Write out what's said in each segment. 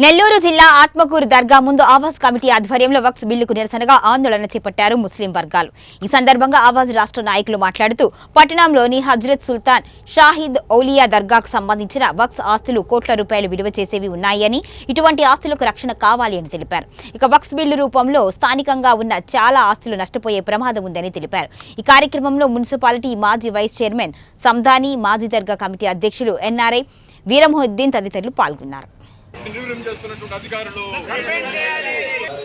నెల్లూరు జిల్లా ఆత్మకూరు దర్గా ముందు ఆవాజ్ కమిటీ ఆధ్వర్యంలో వక్ఫ్ బిల్లుకు నిరసనగా ఆందోళన చేపట్టారు ముస్లిం వర్గాలు. ఈ సందర్భంగా ఆవాజ్ రాష్ట్ర నాయకులు మాట్లాడుతూ పట్టణంలోని హజ్రత్ సుల్తాన్ షాహిద్ ఔలియా దర్గాకు సంబంధించిన వక్ఫ్ ఆస్తులు కోట్ల రూపాయలు విలువ చేసేవి ఉన్నాయని, ఇటువంటి ఆస్తులకు రక్షణ కావాలి అని తెలిపారు. ఇక వక్ఫ్ బిల్లు రూపంలో స్థానికంగా ఉన్న చాలా ఆస్తులు నష్టపోయే ప్రమాదం ఉందని తెలిపారు. ఈ కార్యక్రమంలో మున్సిపాలిటీ మాజీ వైస్ చైర్మన్ సందాని, మాజీ దర్గా కమిటీ అధ్యక్షులు ఎన్ఆర్ఐ వీరమొహిద్దీన్ తదితరులు పాల్గొన్నారు.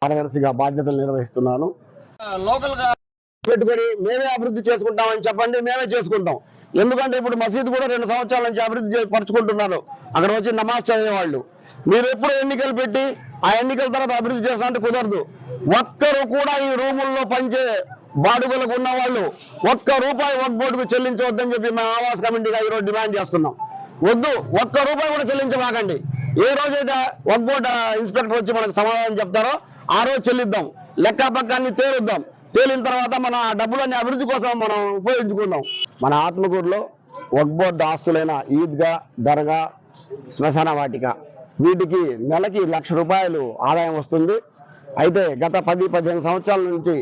కార్యదర్శిగా బాధ్యతలు నిర్వహిస్తున్నాను. లోకల్ గా పెట్టుకొని మేమే అభివృద్ధి చేసుకుంటామని చెప్పండి, మేమే చేసుకుంటాం. ఎందుకంటే ఇప్పుడు మసీదు కూడా 2 సంవత్సరాల నుంచి అభివృద్ధి పరుచుకుంటున్నారు. అక్కడ వచ్చి నమాజ్ చదివేవాళ్ళు. మీరు ఎప్పుడు ఎన్నికలు పెట్టి ఆ ఎన్నికల తర్వాత అభివృద్ధి చేస్తామంటే కుదరదు. ఒక్కరు కూడా ఈ రూముల్లో పనిచే బాడుగులకు ఉన్న వాళ్ళు ఒక్క రూపాయి వక్ఫ్ బోర్డుకు చెల్లించవద్దని చెప్పి మేము ఆవాస్ కమిటీగా ఈరోజు డిమాండ్ చేస్తున్నాం. వద్దు, ఒక్క రూపాయి కూడా చెల్లించమాకండి. ఏ రోజైతే వక్ఫ్ బోర్డు ఇన్స్పెక్టర్ వచ్చి మనకు సమాధానం చెప్తారో ఆ రోజు చెల్లిద్దాం. లెక్క పక్కాన్ని తేలుద్దాం. తేలిన తర్వాత మన డబ్బులన్నీ అభివృద్ధి కోసం మనం ఉపయోగించుకుందాం. మన ఆత్మకూరులో వక్ఫ్ బోర్డు ఆస్తులైన ఈద్గా, దర్గా, శ్మశాన వాటిక వీటికి నెలకి ₹1,00,000 ఆదాయం వస్తుంది. అయితే గత 10-15 సంవత్సరాల నుంచి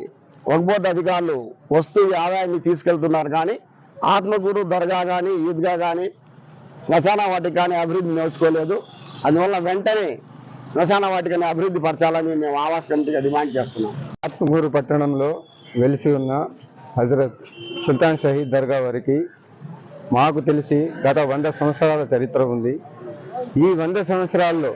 వక్ఫ్ బోర్డు అధికారులు వస్తూ ఈ ఆదాయాన్ని తీసుకెళ్తున్నారు. కానీ ఆత్మకూరు దర్గా కానీ, ఈద్గా కానీ, శ్మశాన వాటిక కానీ అభివృద్ధి నేర్చుకోలేదు. అందువల్ల వెంటనే శ్మశాన వాటికని అభివృద్ధి పరచాలని మేము ఆవాస్ కమిటీగా డిమాండ్ చేస్తున్నాం. ఆత్మకూరు పట్టణంలో వెలిసి ఉన్న హజరత్ సుల్తాన్ షహీద్ దర్గా వారికి మాకు తెలిసి గత 100 సంవత్సరాల చరిత్ర ఉంది. ఈ 100 సంవత్సరాల్లో